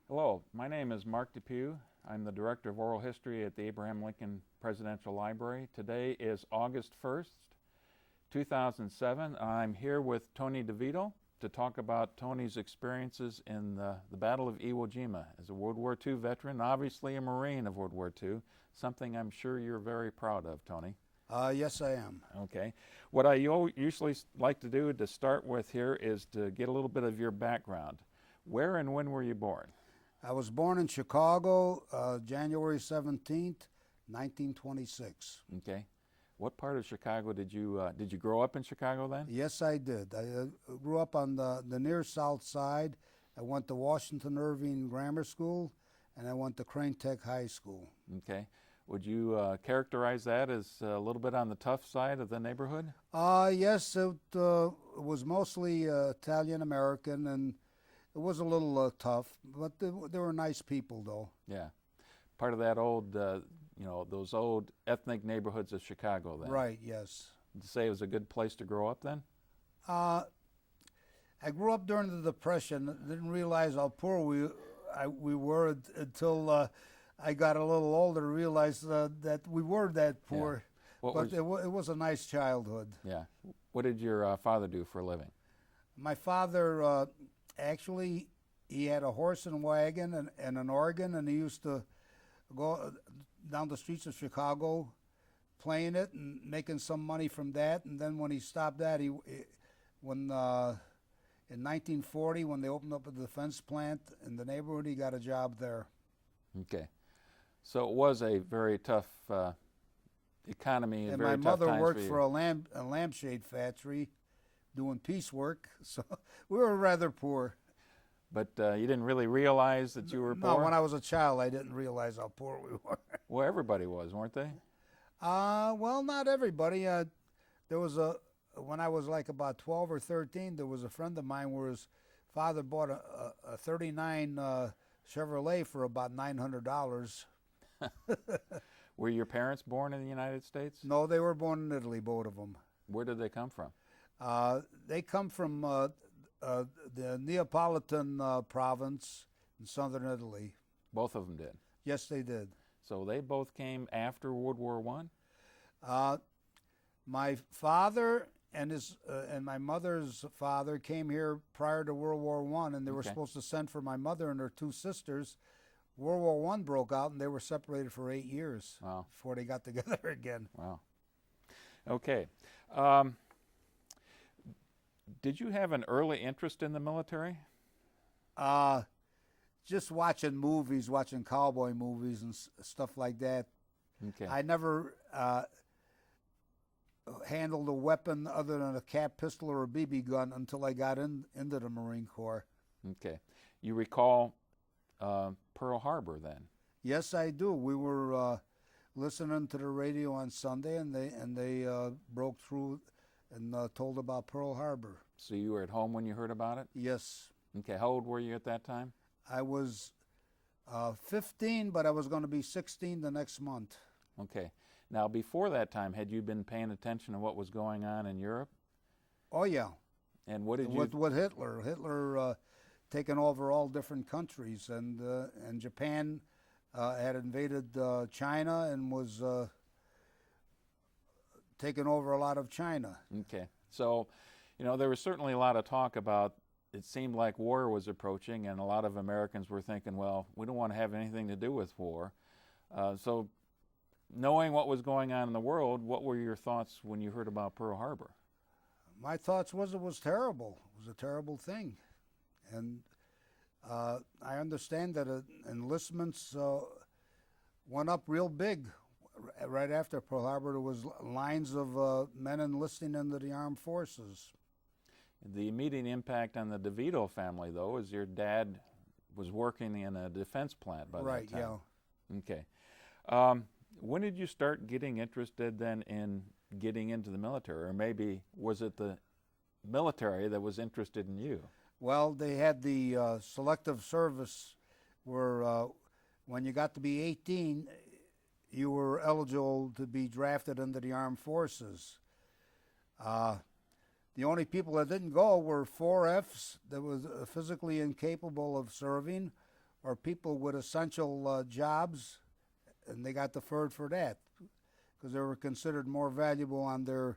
Hello, my name is Mark Depew. I'm the Director of Oral History at the Abraham Lincoln Presidential Library. Today is August 1st, 2007. I'm here with Tony DeVito to talk about Tony's experiences in the Battle of Iwo Jima as a World War II veteran, obviously a Marine of World War II, something I'm sure you're very proud of, Tony. Yes, I am. Okay. What I usually like to do to start with here is to get a little bit of your background. Where and when were you born? I was born in Chicago, January 17th, 1926. Okay. What part of Chicago did you grow up in Chicago then? Yes, I did. I grew up on the near south side. I went to Washington Irving Grammar School, and I went to Crane Tech High School. Okay. Would you characterize that as a little bit on the tough side of the neighborhood? Yes, it was mostly Italian American, and it was a little tough, but they were nice people, though. Yeah. Part of that old, those old ethnic neighborhoods of Chicago then. Right, yes. Would you say it was a good place to grow up then? I grew up during the Depression. Didn't realize how poor we were until I got a little older to realize that we were that poor. Yeah. But it was a nice childhood. Yeah. What did your father do for a living? My father, actually, he had a horse and wagon and an organ, and he used to go down the streets of Chicago playing it and making some money from that. And then when he stopped that, in 1940, when they opened up a defense plant in the neighborhood, he got a job there. Okay. So it was a very tough economy and very my tough mother times worked you. for a lampshade factory doing piecework, so we were rather poor. But you didn't really realize that you were poor? No, when I was a child, I didn't realize how poor we were. Well, everybody was, weren't they? Well, not everybody. There was when I was like about 12 or 13, there was a friend of mine where his father bought a 39 Chevrolet for about $900. Were your parents born in the United States? No, they were born in Italy, both of them. Where did they come from? They come from the Neapolitan province in southern Italy. Both of them did. Yes, they did. So they both came after World War I? My father and my mother's father came here prior to World War I, and they were Okay. supposed to send for my mother and her two sisters. World War I broke out, and they were separated for 8 years Wow. before they got together again. Wow. Okay. Did you have an early interest in the military? Just watching movies, watching cowboy movies and stuff like that. Okay. I never handled a weapon other than a cap pistol or a BB gun until I got into the Marine Corps. Okay. You recall Pearl Harbor then? Yes, I do. We were listening to the radio on Sunday, and they broke through and told about Pearl Harbor. So you were at home when you heard about it? Yes. Okay. How old were you at that time? I was 15, but I was going to be 16 the next month. Okay. Now, before that time, had you been paying attention to what was going on in Europe? Oh, yeah. And what did you... With Hitler. Hitler taken over all different countries, and Japan had invaded China and was taking over a lot of China. Okay. So, there was certainly a lot of talk about it seemed like war was approaching, and a lot of Americans were thinking, well, we don't want to have anything to do with war. So knowing what was going on in the world, what were your thoughts when you heard about Pearl Harbor? My thoughts was it was terrible. It was a terrible thing. And I understand that enlistments went up real big. Right after Pearl Harbor, there was lines of men enlisting into the armed forces. The immediate impact on the DeVito family, though, is your dad was working in a defense plant by that time. Right, yeah. Okay. When did you start getting interested then in getting into the military? Or maybe was it the military that was interested in you? Well, they had the selective service where when you got to be 18, you were eligible to be drafted into the armed forces. The only people that didn't go were 4Fs that was physically incapable of serving, or people with essential jobs, and they got deferred for that because they were considered more valuable on their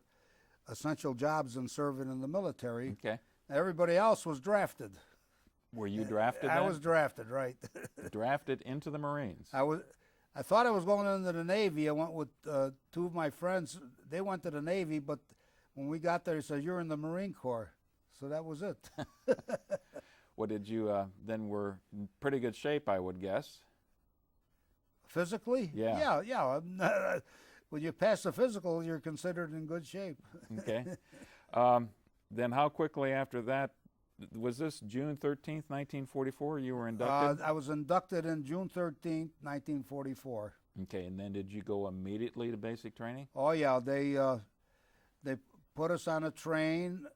essential jobs than serving in the military. Okay. Everybody else was drafted. Were you drafted I then? was drafted, right. Drafted into the Marines. I thought I was going into the Navy. I went with two of my friends. They went to the Navy, but when we got there, they said, "You're in the Marine Corps." So that was it. What did you, then were in pretty good shape, I would guess. Physically? Yeah. Yeah. When you pass the physical, you're considered in good shape. Okay. Then how quickly after that, was this June 13th, 1944, you were inducted? I was inducted in June 13th, 1944. Okay, and then did you go immediately to basic training? Oh, yeah. They put us on a train.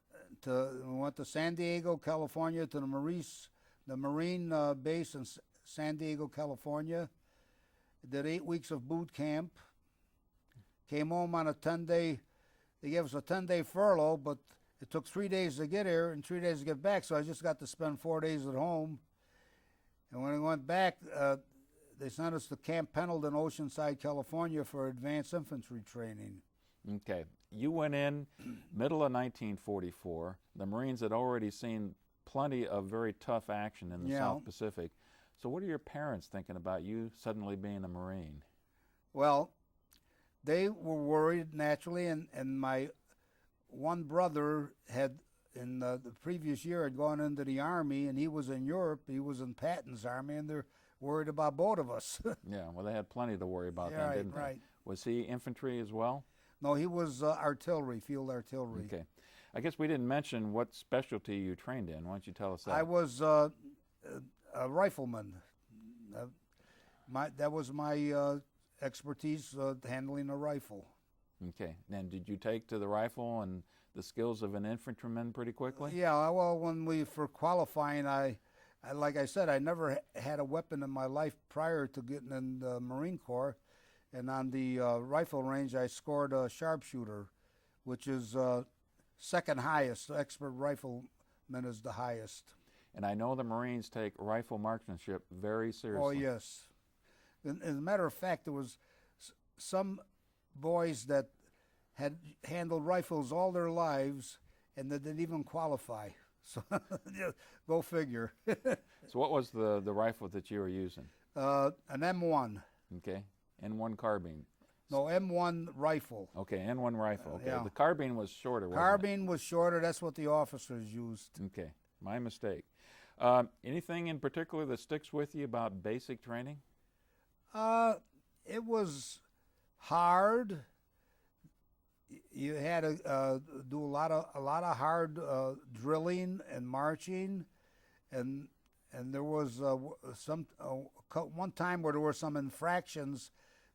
We went to San Diego, California, to the Marine base in San Diego, California. Did 8 weeks of boot camp. Came home on a 10-day. They gave us a 10-day furlough, but it took 3 days to get here and 3 days to get back, so I just got to spend 4 days at home. And when I went back, they sent us to Camp Pendleton, Oceanside, California, for advanced infantry training. Okay. You went in middle of 1944. The Marines had already seen plenty of very tough action in the South Pacific. So what are your parents thinking about you suddenly being a Marine? Well, they were worried naturally, and my one brother had, in the previous year, had gone into the Army, and he was in Europe. He was in Patton's Army, and they're worried about both of us. Yeah, well, they had plenty to worry about then, didn't they? Right. Was he infantry as well? No, he was artillery, field artillery. Okay. I guess we didn't mention what specialty you trained in. Why don't you tell us that? I was a rifleman. That was my expertise, handling a rifle. Okay. And did you take to the rifle and the skills of an infantryman pretty quickly? Yeah, well, for qualifying, like I said, I never had a weapon in my life prior to getting in the Marine Corps. And on the rifle range, I scored a sharpshooter, which is second highest. The expert rifleman is the highest. And I know the Marines take rifle marksmanship very seriously. Oh, yes. As a matter of fact, there was some boys that had handled rifles all their lives and that didn't even qualify. So go figure. So what was the rifle that you were using? An M1. Okay. N1 carbine. No, M1 rifle. Okay, N1 rifle. Okay. Yeah. The carbine was shorter, wasn't Carbine was shorter. That's what the officers used. it? Okay. My mistake. Anything in particular that sticks with you about basic training? It was hard. You had to do a lot of hard drilling and marching, and there was one time where there were some infractions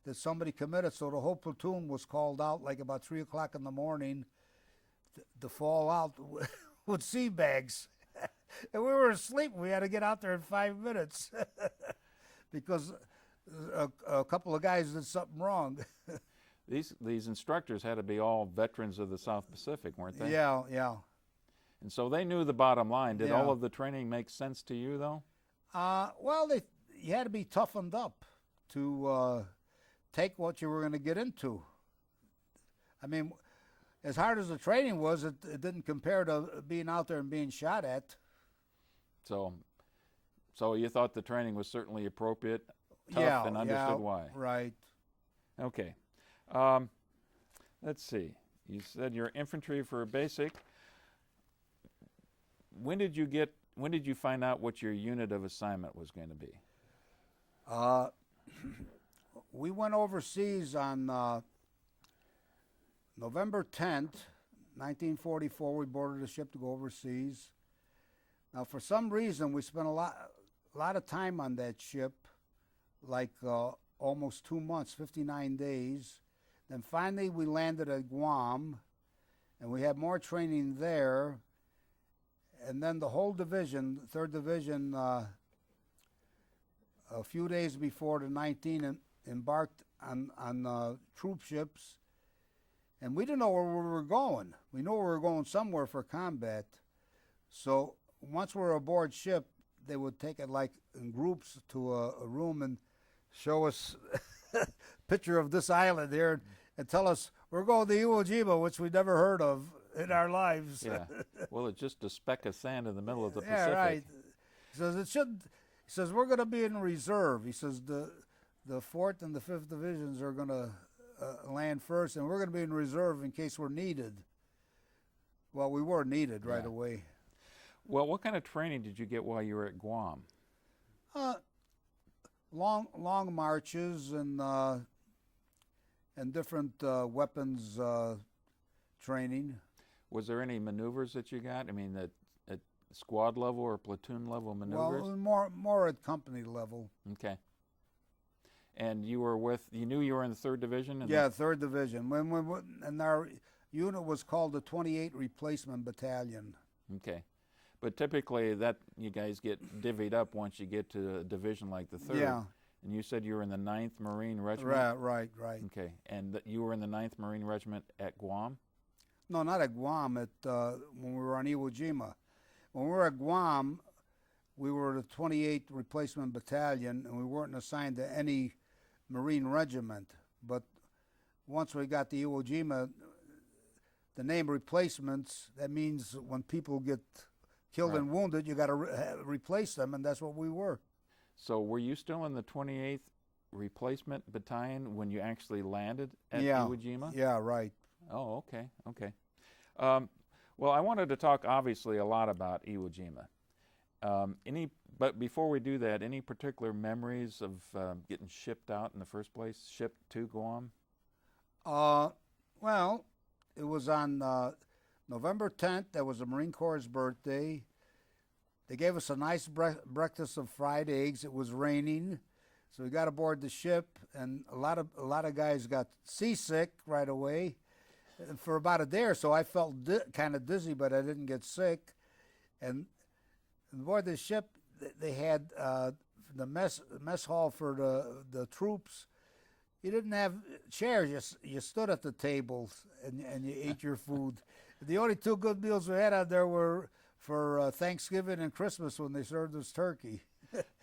that somebody committed, so the whole platoon was called out like about 3 o'clock in the morning to fall out with sea bags. And we were asleep. We had to get out there in 5 minutes because a couple of guys did something wrong. These instructors had to be all veterans of the South Pacific, weren't they? Yeah. And so they knew the bottom line. Did Yeah. all of the training make sense to you, though? Well, you had to be toughened up to take what you were going to get into. I mean, as hard as the training was, it didn't compare to being out there and being shot at. So you thought the training was certainly appropriate, tough, and understood why. Right. Okay. Let's see. You said you're infantry for basic. When did you find out what your unit of assignment was going to be? We went overseas on November 10th, 1944. We boarded a ship to go overseas. Now, for some reason, we spent a lot of time on that ship, like almost 2 months, 59 days. Then finally, we landed at Guam, and we had more training there. And then the whole division, 3rd Division, a few days before the 19 embarked on troop ships, and we didn't know where we were going. We knew we were going somewhere for combat. So once we were aboard ship, they would take it like in groups to a room and show us a picture of this island here and tell us we're going to Iwo Jima, which we never heard of in our lives. Yeah. Well, it's just a speck of sand in the middle of the Yeah, Pacific. right. He says it should. He says we're going to be in reserve. He says the 4th and the 5th divisions are going to land first, and we're going to be in reserve in case we're needed. Well, we were needed right away. Well, what kind of training did you get while you were at Guam? Long marches and different weapons training. Was there any maneuvers that you got? I mean, at squad level or platoon level maneuvers? Well, more at company level. Okay. And you knew you were in the 3rd Division? Yeah, 3rd Division. And our unit was called the 28 Replacement Battalion. Okay. But typically that you guys get divvied up once you get to a division like the 3rd. Yeah. And you said you were in the 9th Marine Regiment? Right. Okay. And you were in the 9th Marine Regiment at Guam? No, not at Guam. When we were on Iwo Jima. When we were at Guam, we were the 28th Replacement Battalion, and we weren't assigned to any Marine regiment. But once we got to Iwo Jima, the name replacements, that means when people get killed and wounded, you got to replace them, and that's what we were. So were you still in the 28th Replacement Battalion when you actually landed at Iwo Jima? Yeah, right. Oh, okay. Well, I wanted to talk obviously a lot about Iwo Jima. But before we do that, any particular memories of getting shipped out in the first place, shipped to Guam? Well, it was on November 10th. That was the Marine Corps' birthday. They gave us a nice breakfast of fried eggs. It was raining, so we got aboard the ship, and a lot of guys got seasick right away. For about a day or so, I felt kind of dizzy, but I didn't get sick. And aboard the ship, they had the mess hall for the troops. You didn't have chairs. You stood at the tables and you ate your food. The only 2 good meals we had out there were for Thanksgiving and Christmas when they served us turkey.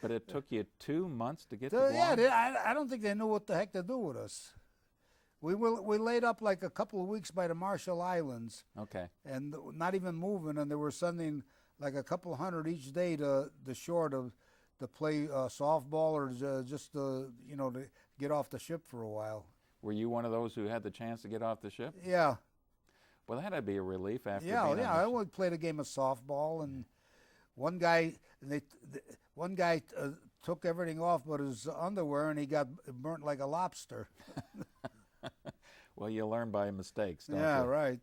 But it took you 2 months to get to Guam? Yeah, I don't think they knew what the heck to do with us. We laid up like a couple of weeks by the Marshall Islands. Okay. And not even moving, and they were sending like a couple hundred each day to the shore to play softball or just to get off the ship for a while. Were you one of those who had the chance to get off the ship? Yeah. Well, that'd be a relief after being on I would play a game of softball, and one guy took everything off but his underwear, and he got burnt like a lobster. Well, you learn by mistakes, don't you? Yeah, right.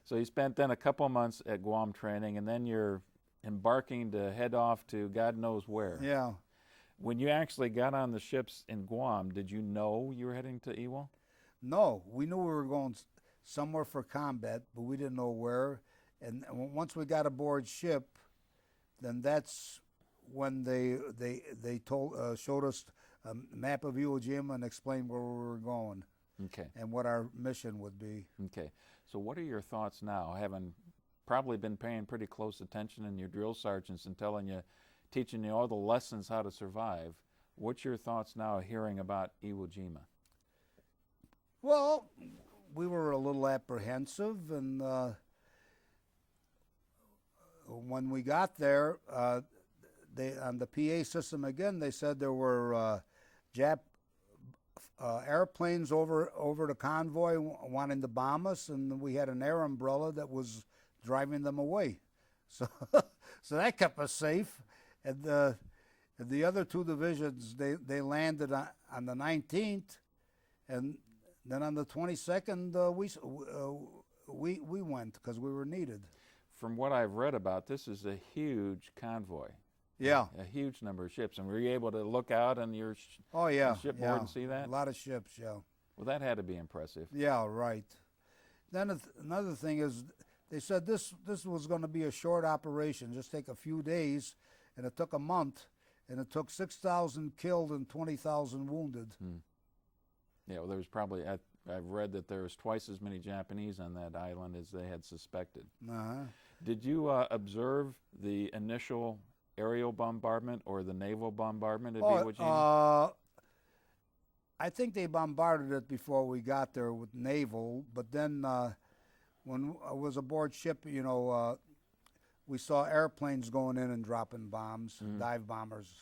So you spent then a couple months at Guam training, and then you're embarking to head off to God knows where. Yeah. When you actually got on the ships in Guam, did you know you were heading to Iwo? No, we knew we were going somewhere for combat, but we didn't know where. And once we got aboard ship, then that's when they showed us a map of Iwo Jima and explained where we were going. Okay. And what our mission would be. Okay. So what are your thoughts now, having probably been paying pretty close attention in your drill sergeants and teaching you all the lessons how to survive? What's your thoughts now hearing about Iwo Jima? Well, we were a little apprehensive, and when we got there, on the PA system again, they said there were Jap airplanes over the convoy wanting to bomb us, and we had an air umbrella that was driving them away. So that kept us safe. And the other 2 divisions, they landed on the 19th, and then on the 22nd we went because we were needed. From what I've read about, this is a huge convoy. Yeah. A huge number of ships. And were you able to look out on your shipboard and see that? A lot of ships, yeah. Well, that had to be impressive. Yeah, right. Then another thing is, they said this was going to be a short operation, just take a few days, and it took a month, and it took 6,000 killed and 20,000 wounded. Yeah, well, there was probably, I've read that there was twice as many Japanese on that island as they had suspected. Uh-huh. Did you observe the initial aerial bombardment or the naval bombardment of Iwo Jima? I think they bombarded it before we got there with naval, but then when I was aboard ship, we saw airplanes going in and dropping bombs, dive bombers.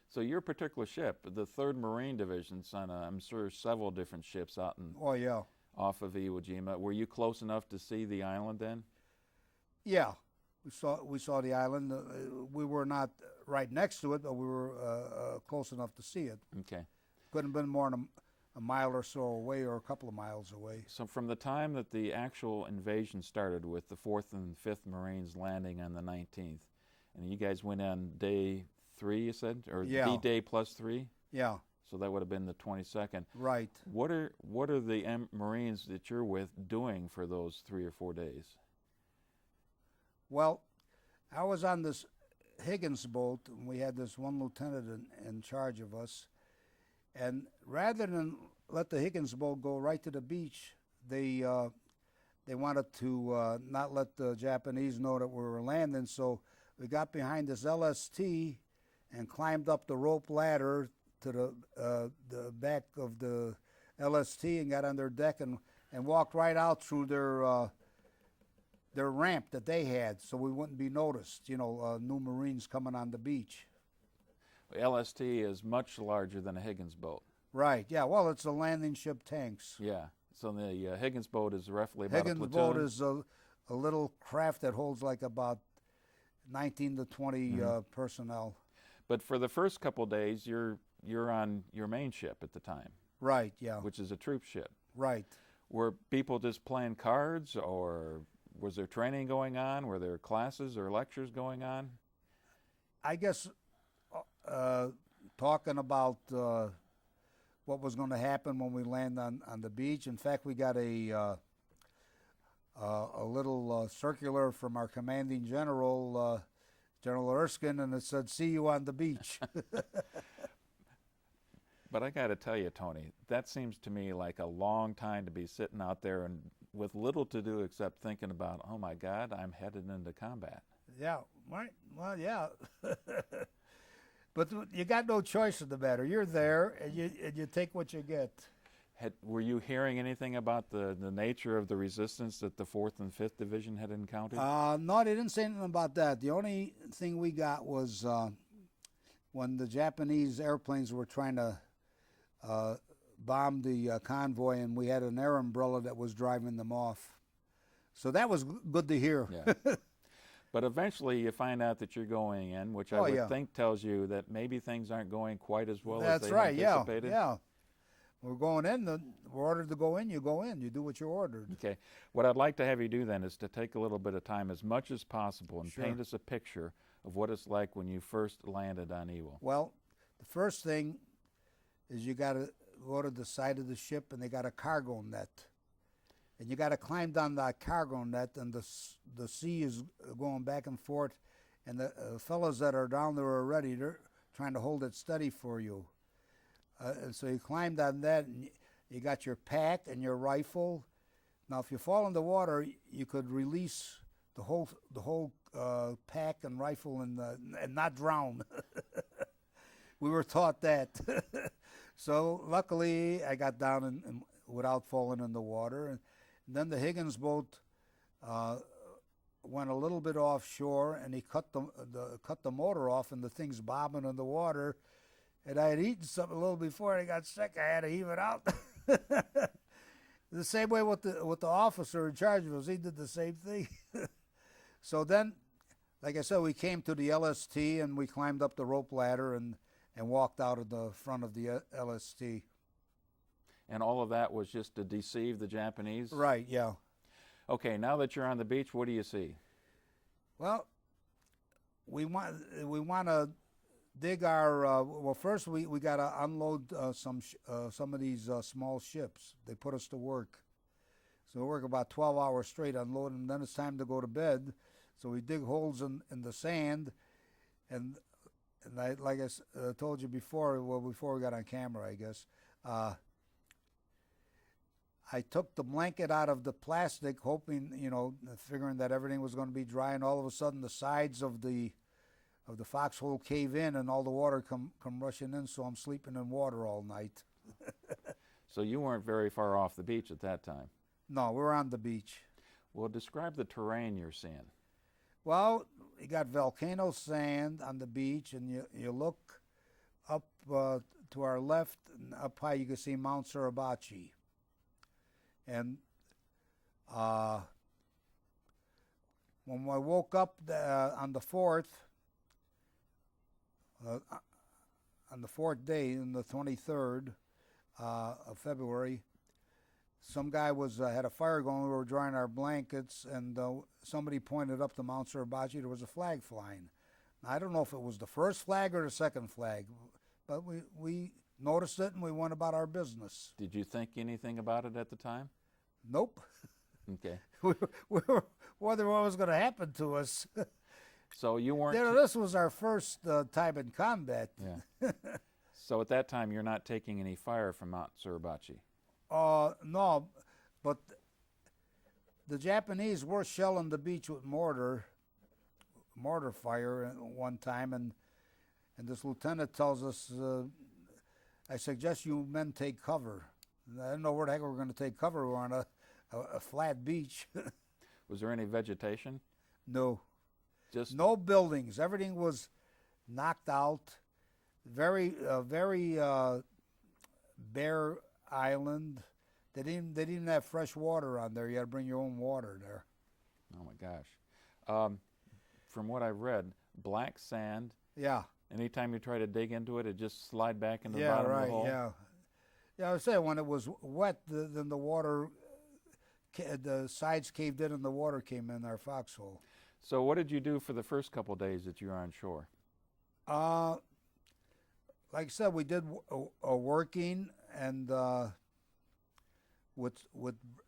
So your particular ship, the 3rd Marine Division, sent, I'm sure, several different ships out and off of Iwo Jima. Were you close enough to see the island then? Yeah, we saw the island. We were not right next to it, but we were close enough to see it. Okay. Couldn't have been more than a mile or so away, or a couple of miles away. So from the time that the actual invasion started, with the 4th and 5th Marines landing on the 19th, and you guys went on day 3, you said, or D-Day plus 3? Yeah. So that would have been the 22nd. Right. What are the Marines that you're with doing for those 3 or 4 days? Well, I was on this Higgins boat, and we had this one lieutenant in charge of us. And rather than let the Higgins boat go right to the beach, they wanted to not let the Japanese know that we were landing. So we got behind this LST and climbed up the rope ladder to the back of the LST and got on their deck and walked right out through their ramp that they had, so we wouldn't be noticed. New Marines coming on the beach. LST is much larger than a Higgins boat. Right, yeah. Well, it's a landing ship tanks. Yeah. So the Higgins boat is roughly about Higgins a platoon? boat is a little craft that holds like about 19 to 20 personnel. But for the first couple of days, you're on your main ship at the time. Right, yeah. Which is a troop ship. Right. Were people just playing cards, or was there training going on? Were there classes or lectures going on? I guess talking about what was going to happen when we land on the beach. In fact, we got a little circular from our commanding general, General Erskine, and it said, "See you on the beach." But I got to tell you, Tony, that seems to me like a long time to be sitting out there and with little to do except thinking about, oh my God, I'm headed into combat. Yeah, right. Well, yeah. But you got no choice in the matter. You're there, and you take what you get. Were you hearing anything about the nature of the resistance that the 4th and 5th Division had encountered? No, they didn't say anything about that. The only thing we got was when the Japanese airplanes were trying to bomb the convoy, and we had an air umbrella that was driving them off. So that was good to hear. Yeah. But eventually you find out that you're going in, which I would think tells you that maybe things aren't going quite as well as they anticipated. Yeah. We're going in. We're ordered to go in. You go in. You do what you're ordered. Okay. What I'd like to have you do then is to take a little bit of time, as much as possible, and paint us a picture of what it's like when you first landed on Iwo. Well, the first thing is you got to go to the side of the ship, and they got a cargo net. And you got to climb down that cargo net, and the sea is going back and forth, and the fellows that are down there already, they're trying to hold it steady for you. And so you climbed on that, and you got your pack and your rifle. Now, if you fall in the water, you could release the whole pack and rifle and not drown. We were taught that. So luckily, I got down and without falling in the water. And then the Higgins boat went a little bit offshore, and he cut the motor off, and the thing's bobbing in the water. And I had eaten something a little before, and I got sick. I had to heave it out. The same way with the officer in charge of us, he did the same thing. So then, like I said, we came to the LST, and we climbed up the rope ladder and walked out of the front of the LST. And all of that was just to deceive the Japanese? Right, yeah. Okay, now that you're on the beach, what do you see? Well, we want to dig our. Well, first we got to unload some of these small ships. They put us to work, so we work about 12 hours straight unloading. And then it's time to go to bed, so we dig holes in the sand, and I, like I told you before. Well, before we got on camera, I guess. I took the blanket out of the plastic, hoping, figuring that everything was going to be dry, and all of a sudden the sides of the of the foxhole cave in and all the water come rushing in, so I'm sleeping in water all night. So you weren't very far off the beach at that time. No, we're on the beach. Well, describe the terrain you're seeing. Well, you got volcano sand on the beach, and you look up to our left, and up high you can see Mount Suribachi. And when I woke up on the fourth day, on the 23rd of February, some guy had a fire going. We were drying our blankets, and somebody pointed up to Mount Suribachi. There was a flag flying. Now, I don't know if it was the first flag or the second flag, but we noticed it and we went about our business. Did you think anything about it at the time? Nope. Okay. we were wondering what was going to happen to us. So you weren't... This was our first time in combat. Yeah. So at that time, you're not taking any fire from Mount Suribachi? No, but the Japanese were shelling the beach with mortar fire at one time, and this lieutenant tells us, I suggest you men take cover. And I didn't know where the heck we were going to take cover. We were on a flat beach. Was there any vegetation? No. Just no buildings. Everything was knocked out. Very bare island. They didn't have fresh water on there. You had to bring your own water there. Oh my gosh. From what I've read, black sand. Yeah. Anytime you try to dig into it, it just slide back into the bottom of the hole. Yeah, I was saying when it was wet, then the water, the sides caved in and the water came in our foxhole. So what did you do for the first couple of days that you were on shore? Like I said, we did working and with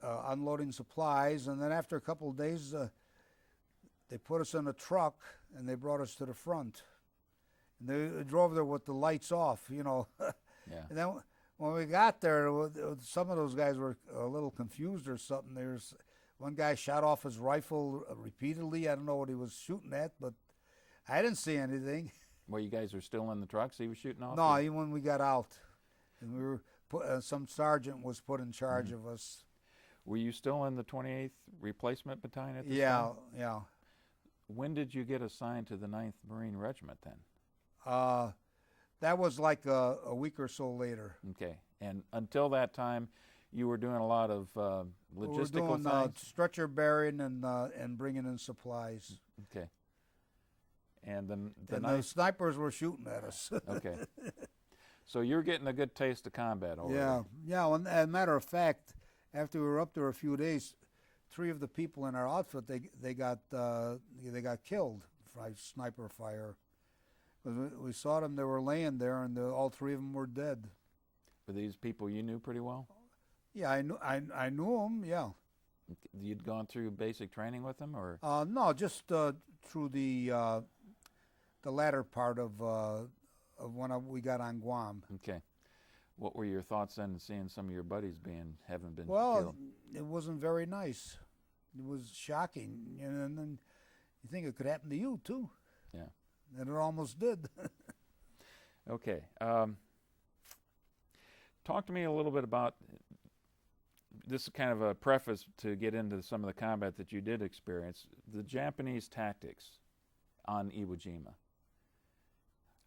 unloading supplies, and then after a couple of days, they put us in a truck and they brought us to the front. And they drove there with the lights off, you know. Yeah. And then when we got there, some of those guys were a little confused or something. There's one guy shot off his rifle repeatedly. I don't know what he was shooting at, but I didn't see anything. Well, you guys are still in the truck, so he was shooting off? No, even when we got out. And we were some sergeant was put in charge of us. Were you still in the 28th Replacement Battalion at this time? Yeah. When did you get assigned to the 9th Marine Regiment then? That was like a week or so later. Okay. And until that time, you were doing a lot of logistical we were doing, things? Stretcher bearing and bringing in supplies. Okay. And the snipers were shooting at us. Okay. So you're getting a good taste of combat already. Yeah. And as a matter of fact, after we were up there a few days, 3 of the people in our outfit they got killed by sniper fire. We saw them; they were laying there, and all 3 of them were dead. Were these people you knew pretty well? Yeah, I knew them. Yeah. You'd gone through basic training with them, or? No, just through the latter part of when we got on Guam. Okay. What were your thoughts then, seeing some of your buddies having been killed? Well, it wasn't very nice. It was shocking, and then you think it could happen to you too. Yeah. And it almost did. Okay. Talk to me a little bit about, this is kind of a preface to get into some of the combat that you did experience, the Japanese tactics on Iwo Jima.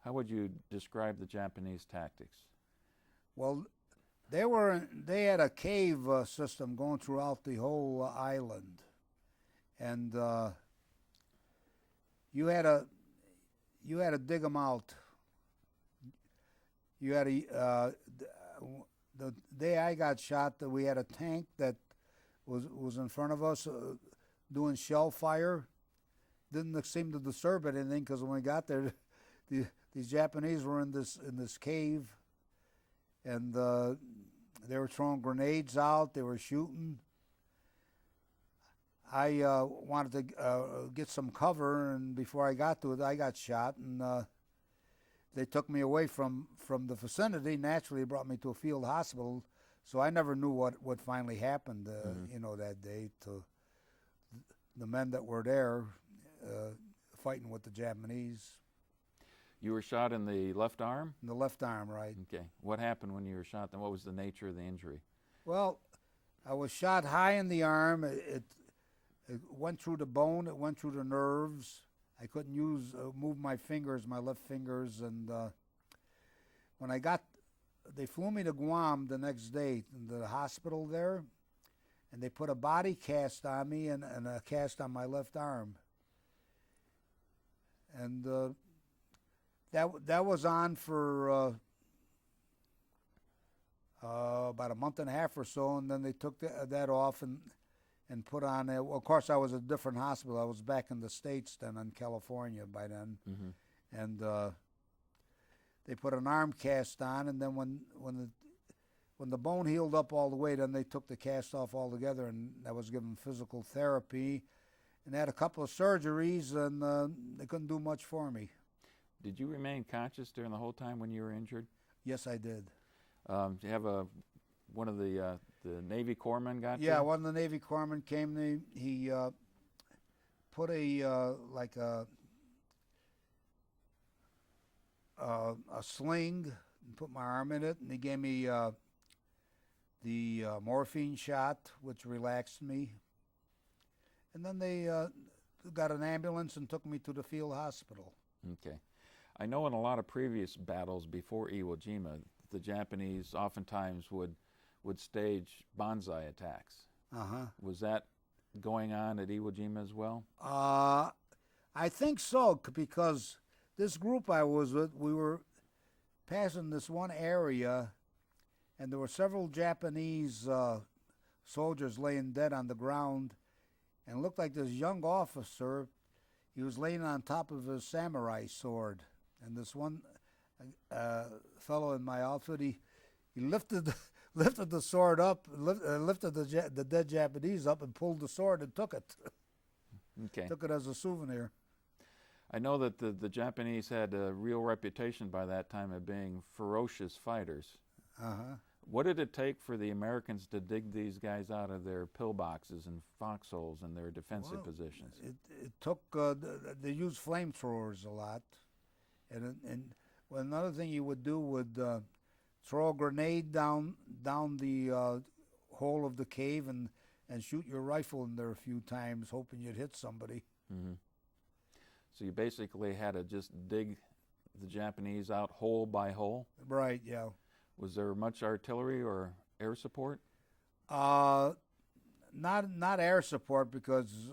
How would you describe the Japanese tactics? Well, they had a cave system going throughout the whole island, and you had to dig them out. You had the day I got shot, that we had a tank that was in front of us doing shell fire. Didn't seem to disturb anything, because when we got there, these Japanese were in this cave, and they were throwing grenades out. They were shooting. I wanted to get some cover, and before I got to it, I got shot, and they took me away from the vicinity. Naturally, brought me to a field hospital, so I never knew what finally happened, that day to the men that were there fighting with the Japanese. You were shot in the left arm? in the left arm, right. Okay. What happened when you were shot then? What was the nature of the injury? Well, I was shot high in the arm. It went through the bone. It went through the nerves. I couldn't move my fingers, my left fingers. And when they flew me to Guam the next day, to the hospital there, and they put a body cast on me and a cast on my left arm. And that was on for about a month and a half or so, and then they took that off and put on well, of course, I was at a different hospital. I was back in the States then, in California by then. Mm-hmm. And they put an arm cast on, and then when the bone healed up all the way, then they took the cast off altogether, and I was given physical therapy and had a couple of surgeries, and they couldn't do much for me. Did you remain conscious during the whole time when you were injured? Yes, I did. Do you have one of the Navy corpsmen got you? Yeah, one of the Navy corpsmen came. He put a sling and put my arm in it, and he gave me the morphine shot, which relaxed me. And then they got an ambulance and took me to the field hospital. Okay. I know in a lot of previous battles before Iwo Jima, the Japanese oftentimes would stage banzai attacks. Uh-huh. Was that going on at Iwo Jima as well? I think so, because this group I was with, we were passing this one area, and there were several Japanese soldiers laying dead on the ground, and it looked like this young officer, he was laying on top of his samurai sword. And this one fellow in my outfit, he lifted the sword up, lifted the dead Japanese up, and pulled the sword and took it. Okay. Took it as a souvenir. I know that the Japanese had a real reputation by that time of being ferocious fighters. Uh-huh. What did it take for the Americans to dig these guys out of their pillboxes and foxholes and their defensive positions? It took, they used flamethrowers a lot. And another thing you would do would throw a grenade down the hole of the cave and shoot your rifle in there a few times, hoping you'd hit somebody. Mm-hmm. So you basically had to just dig the Japanese out hole by hole? Right, yeah. Was there much artillery or air support? Not air support, because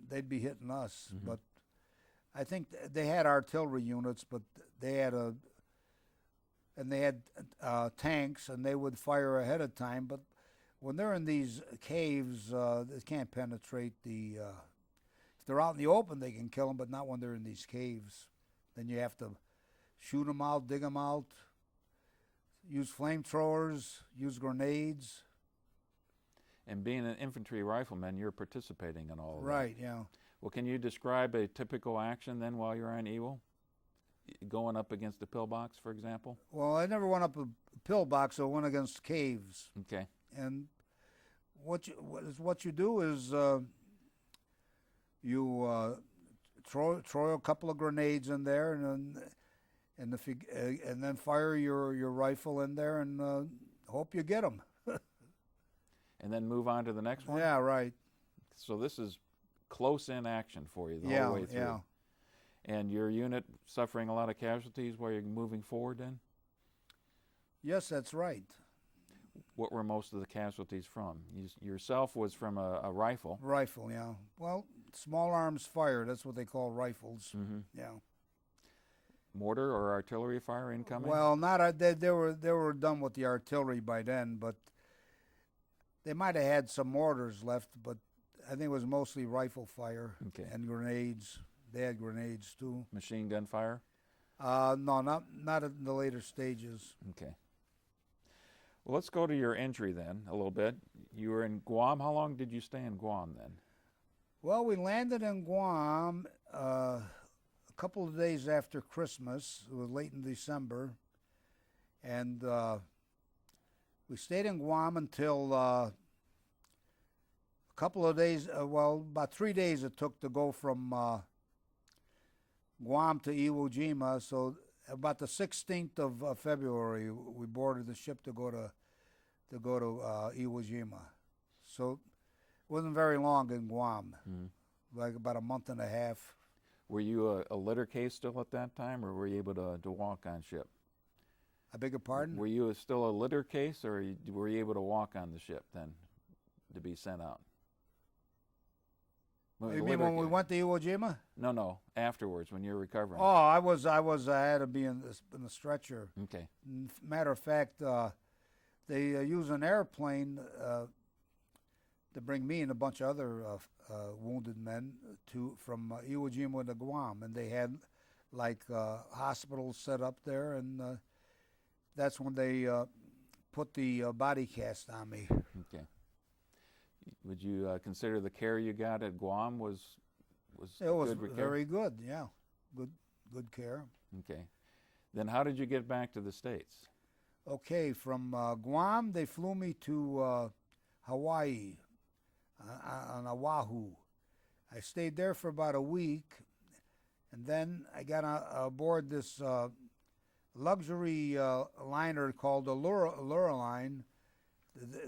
they'd be hitting us. Mm-hmm. But I think they had artillery units, but they had tanks, and they would fire ahead of time. But when they're in these caves, they can't penetrate the. If they're out in the open, they can kill them, but not when they're in these caves. Then you have to shoot them out, dig them out, use flamethrowers, use grenades. And being an infantry rifleman, you're participating in all of that. Right, yeah. Well, can you describe a typical action then while you're on Iwo? Going up against a pillbox, for example? Well, I never went up a pillbox. I went against caves. Okay. And what you do is you throw a couple of grenades in there, and then fire your rifle in there, and hope you get them. And then move on to the next one? Yeah, right. So this is close-in action for you the whole way through. Yeah. And your unit suffering a lot of casualties while you're moving forward then? Yes, that's right. What were most of the casualties from? Yourself was from a rifle. Rifle, yeah. Well, small arms fire, that's what they call rifles. Mm-hmm. Yeah. Mortar or artillery fire incoming? Well, they were done with the artillery by then, but they might have had some mortars left, but I think it was mostly rifle fire. Okay. And grenades. They had grenades too. Machine gun fire? No, not in the later stages. Okay. Well, let's go to your injury then a little bit. You were in Guam. How long did you stay in Guam then? Well, we landed in Guam a couple of days after Christmas. It was late in December. And we stayed in Guam until a couple of days, about 3 days it took to go from Guam to Iwo Jima. So about the 16th of February, we boarded the ship to go to Iwo Jima. So it wasn't very long in Guam, like about a month and a half. Were you a litter case still at that time, or were you able to walk on ship? I beg your pardon? Were you still a litter case, or were you able to walk on the ship then to be sent out? You mean when we went to Iwo Jima? No, afterwards when you're recovering. Oh, I had to be in the stretcher. Okay. Matter of fact, they use an airplane to bring me and a bunch of other wounded men from Iwo Jima to Guam, and they had like hospitals set up there, and that's when they put the body cast on me. Okay. Would you consider the care you got at Guam was It was good very good, yeah, good care. Okay. Then how did you get back to the States? Okay, from Guam they flew me to Hawaii on Oahu. I stayed there for about a week, and then I got aboard this luxury liner called Allura Line.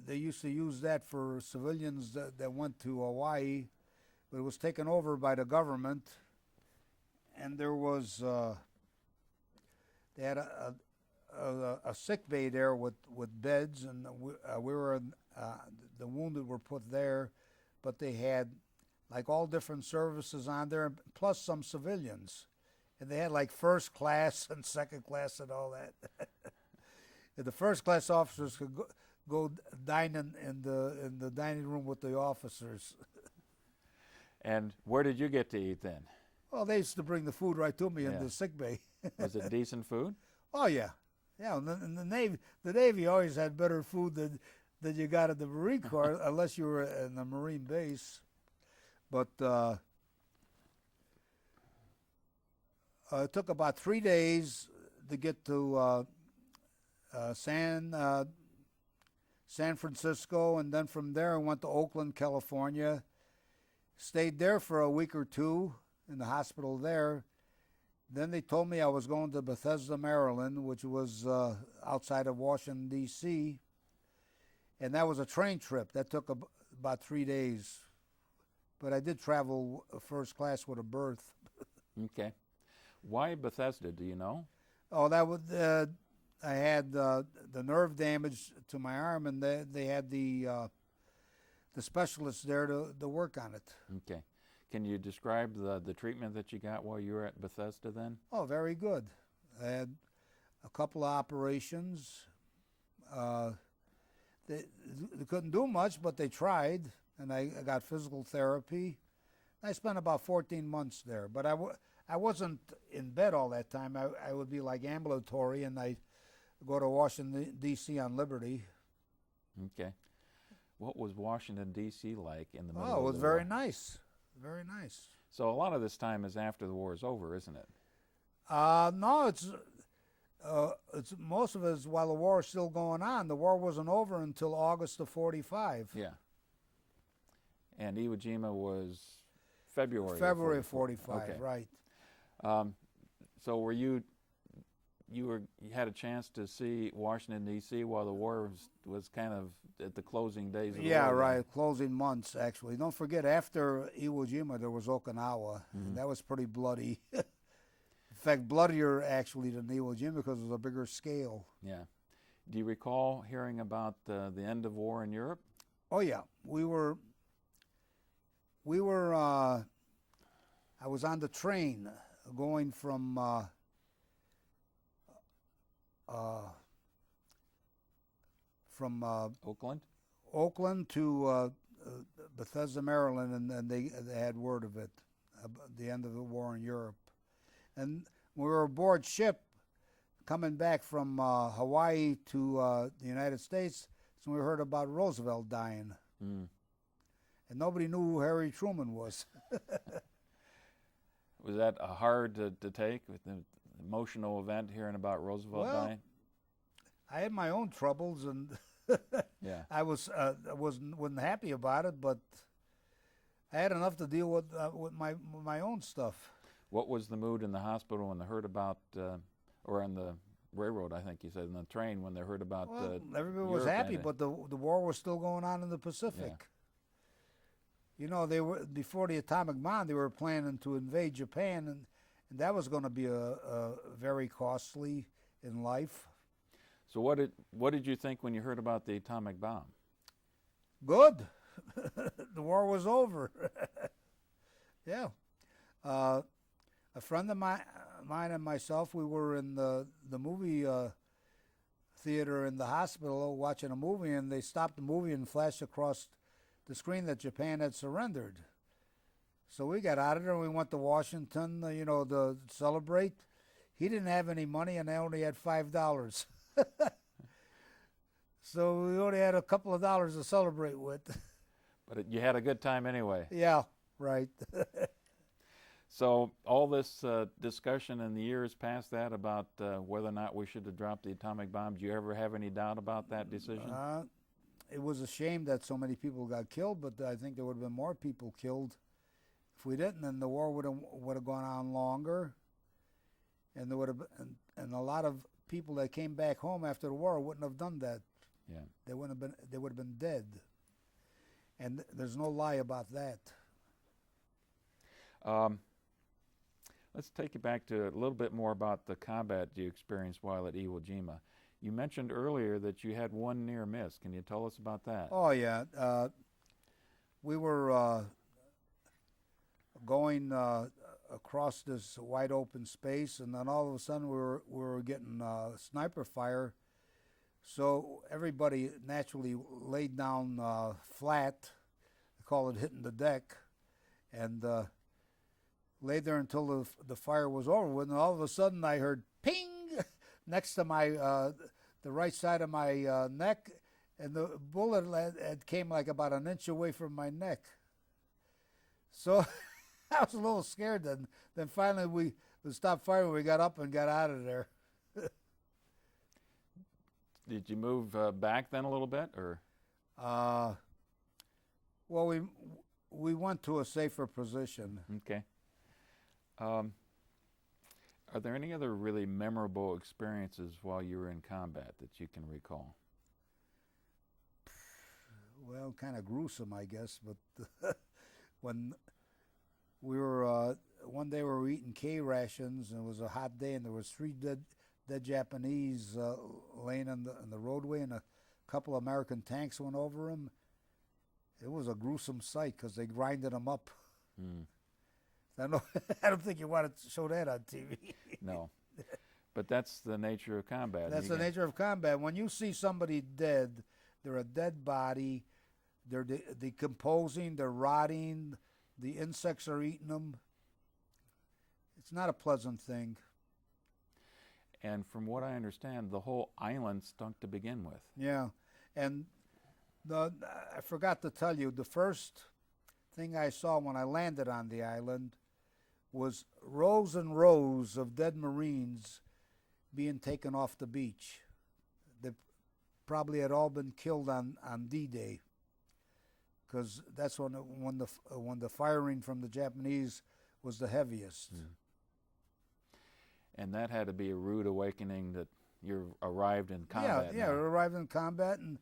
They used to use that for civilians that went to Hawaii, but it was taken over by the government, and there was they had a sick bay there with beds, and we were the wounded were put there, but they had like all different services on there, plus some civilians, and they had like first class and second class and all that. And the first class officers could go dine in the dining room with the officers. And where did you get to eat then? Well, they used to bring the food right to me in the sick bay. Was it decent food? Oh yeah, yeah. In the Navy always had better food than you got at the Marine Corps, unless you were in the Marine base. But it took about 3 days to get to San Francisco, and then from there I went to Oakland, California. Stayed there for a week or two in the hospital there. Then they told me I was going to Bethesda, Maryland, which was outside of Washington, D.C., and that was a train trip. That took about 3 days. But I did travel first class with a berth. Okay. Why Bethesda, do you know? Oh, that was I had the nerve damage to my arm, and they had the specialists there to work on it. Okay. Can you describe the treatment that you got while you were at Bethesda then? Oh, very good. I had a couple of operations. They couldn't do much, but they tried, and I got physical therapy. I spent about 14 months there, but I wasn't in bed all that time. I would be like ambulatory, and I'd go to Washington, D.C. on Liberty. Okay. What was Washington, D.C. like in the middle of the war? Oh, it was very nice. Very nice. So a lot of this time is after the war is over, isn't it? No, it's most of it is while the war is still going on. The war wasn't over until August of '45. Yeah. And Iwo Jima was February. February of '45, okay. Right. So were you had a chance to see Washington, D.C. while the war was kind of at the closing days of the war? Yeah, right. Closing months, actually. Don't forget, after Iwo Jima, there was Okinawa, and that was pretty bloody. In fact, bloodier, actually, than Iwo Jima because it was a bigger scale. Yeah. Do you recall hearing about the end of war in Europe? Oh, yeah. We were I was on the train going from Oakland to Bethesda, Maryland, and they had word of it, the end of the war in Europe. And we were aboard ship coming back from Hawaii to the United States, so we heard about Roosevelt dying. Mm. And nobody knew who Harry Truman was. Was that hard to take, with the emotional event, hearing about Roosevelt dying? I had my own troubles, and yeah. I wasn't happy about it, but I had enough to deal with my own stuff. What was the mood in the hospital when they heard about, or on the railroad, I think you said, in the train, when they heard about Well, everybody was Europe happy, ending? but the war was still going on in the Pacific. You know, they were, before the atomic bomb, they were planning to invade Japan, and that was going to be a very costly in life. So what did you think when you heard about the atomic bomb? Good. The war was over. Yeah. A friend of mine and myself, we were in the movie theater in the hospital watching a movie, and they stopped the movie and flashed across the screen that Japan had surrendered. So we got out of there and we went to Washington, you know, to celebrate. He didn't have any money, and I only had $5. So we only had a couple of dollars to celebrate with. But you had a good time anyway. Yeah, right. So all this discussion in the years past that about whether or not we should have dropped the atomic bomb, do you ever have any doubt about that decision? It was a shame that so many people got killed, but I think there would have been more people killed if we didn't, and the war would have gone on longer, and there would have been, and a lot of people that came back home after the war wouldn't have done that. Yeah, they would have been dead, and there's no lie about that. Let's take you back to a little bit more about the combat you experienced while at Iwo Jima. You mentioned earlier that you had one near miss. Can you tell us about that? Oh yeah, we were going across this wide open space, and then all of a sudden we were getting sniper fire. So everybody naturally laid down flat. They call it hitting the deck, and laid there until the fire was over with. And all of a sudden I heard ping next to my the right side of my neck, and the bullet had came like about an inch away from my neck. So I was a little scared. Then finally we stopped firing. We got up and got out of there. Did you move back then a little bit, or? Well, we went to a safer position. Okay. Are there any other really memorable experiences while you were in combat that you can recall? Well, kind of gruesome, I guess. But when we were one day we were eating K rations, and it was a hot day, and there was 3 dead Japanese laying on the roadway, and a couple of American tanks went over them. It was a gruesome sight because they grinded them up. Mm. I don't think you want to show that on TV. No, but that's the nature of combat. That's the nature of combat. When you see somebody dead, they're a dead body. They're decomposing. They're rotting. The insects are eating them. It's not a pleasant thing. And from what I understand, the whole island stunk to begin with. Yeah, and I forgot to tell you, the first thing I saw when I landed on the island was rows and rows of dead Marines being taken off the beach. They probably had all been killed on D-Day, because that's when the firing from the Japanese was the heaviest. Mm. And that had to be a rude awakening that you arrived in combat. Yeah, arrived in combat, and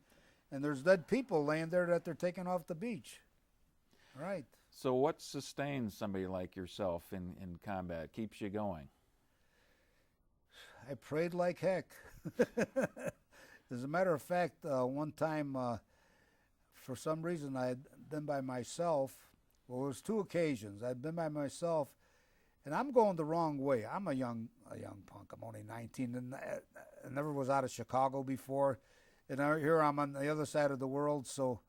there's dead people laying there that they're taking off the beach. Right. So what sustains somebody like yourself in combat, keeps you going? I prayed like heck. As a matter of fact, one time, for some reason, I had been by myself. Well, it was 2 occasions. I'd been by myself, and I'm going the wrong way. I'm a young punk. I'm only 19, and I never was out of Chicago before. And here I'm on the other side of the world, so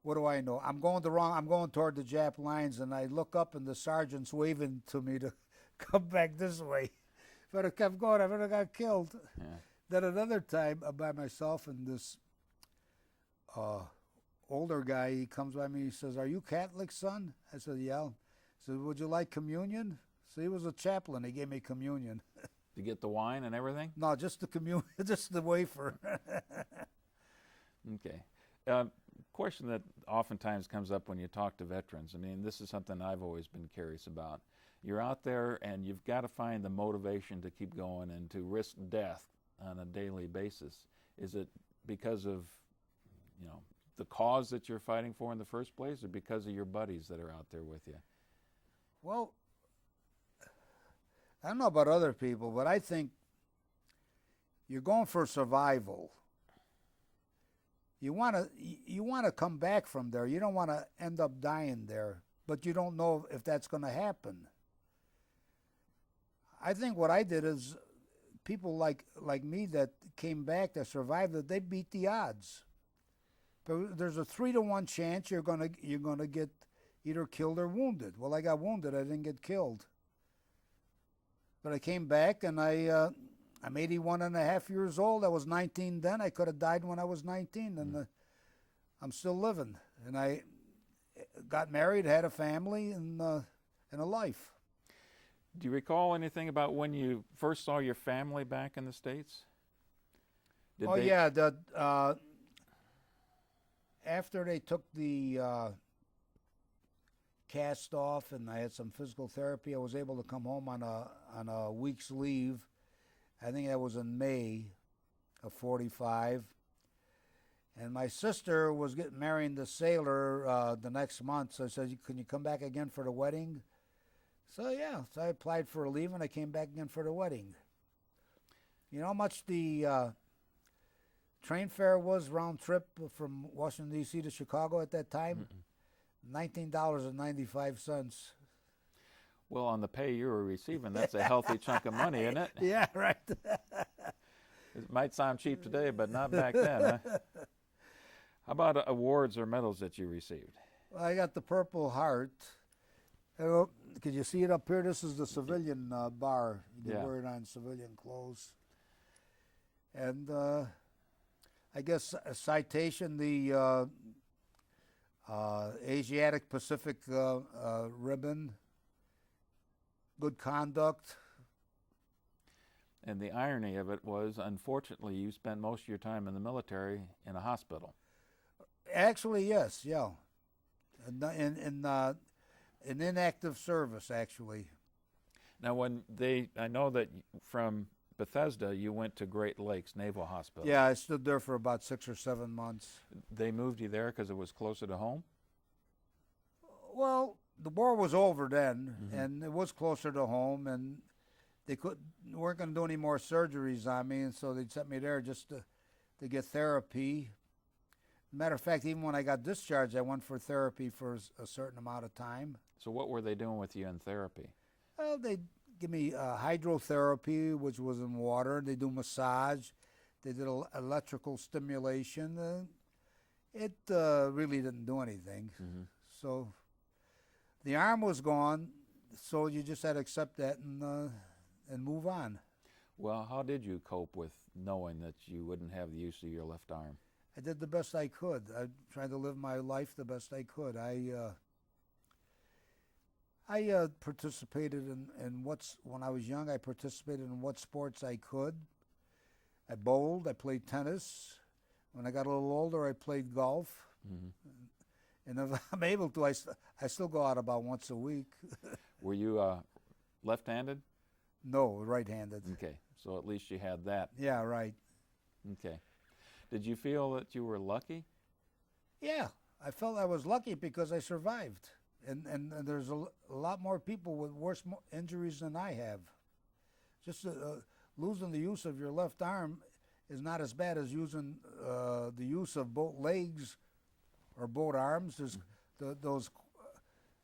what do I know? I'm going toward the Jap lines, and I look up, and the sergeant's waving to me to come back this way. If I'd have kept going, I would have got killed. Yeah. Then another time, I'm by myself, and this older guy, he comes by me, he says, "Are you Catholic, son?" I said, "Yeah." He said, "Would you like communion?" So he was a chaplain. He gave me communion. To get the wine and everything? No, just the communion, just the wafer. Okay. question that oftentimes comes up when you talk to veterans, I mean, this is something I've always been curious about. You're out there and you've got to find the motivation to keep going and to risk death on a daily basis. Is it because of, you know, the cause that you're fighting for in the first place, or because of your buddies that are out there with you? Well, I don't know about other people, but I think you're going for survival. You want to come back from there. You don't want to end up dying there, but you don't know if that's going to happen. I think what I did is people like me that came back, that survived it, they beat the odds. But there's a 3-to-1 chance you're gonna get either killed or wounded. Well, I got wounded. I didn't get killed. But I came back, and I'm 81 and a half years old. I was 19 then. I could have died when I was 19, and I'm still living. And I got married, had a family, and a life. Do you recall anything about when you first saw your family back in the States? Yeah. After they took the cast off and I had some physical therapy, I was able to come home on a week's leave. I think that was in May of '45. And my sister was getting married to sailor the next month, so I said, "Can you come back again for the wedding?" So yeah, so I applied for a leave and I came back again for the wedding. You know how much the train fare was round trip from Washington, D.C. to Chicago at that time? $19.95. Well, on the pay you were receiving, that's a healthy chunk of money, isn't it? Yeah, right. It might sound cheap today, but not back then, huh? How about awards or medals that you received? Well, I got the Purple Heart. Could you see it up here? This is the civilian bar. You can wear it on civilian clothes. And I guess a citation, the Asiatic Pacific ribbon, good conduct. And the irony of it was, unfortunately, you spent most of your time in the military in a hospital. Actually, yes, yeah. In inactive service, actually. Now, I know that from Bethesda, you went to Great Lakes Naval Hospital. Yeah, I stood there for about 6 or 7 months. They moved you there because it was closer to home? Well, the war was over then, and it was closer to home, and they weren't going to do any more surgeries on me, and so they sent me there just to get therapy. Matter of fact, even when I got discharged, I went for therapy for a certain amount of time. So what were they doing with you in therapy? Well, they give me hydrotherapy, which was in water. They do massage. They did electrical stimulation. It really didn't do anything. So the arm was gone, so you just had to accept that and move on. Well, how did you cope with knowing that you wouldn't have the use of your left arm? I did the best I could. I tried to live my life the best I could. I participated in when I was young, I participated in what sports I could. I bowled, I played tennis. When I got a little older, I played golf. And if I'm able to, I still go out about once a week. Were you left-handed? No, right-handed. Okay, so at least you had that. Yeah, right. Okay. Did you feel that you were lucky? Yeah, I felt I was lucky because I survived. And there's a lot more people with worse injuries than I have. Just losing the use of your left arm is not as bad as using the use of both legs or both arms. There's those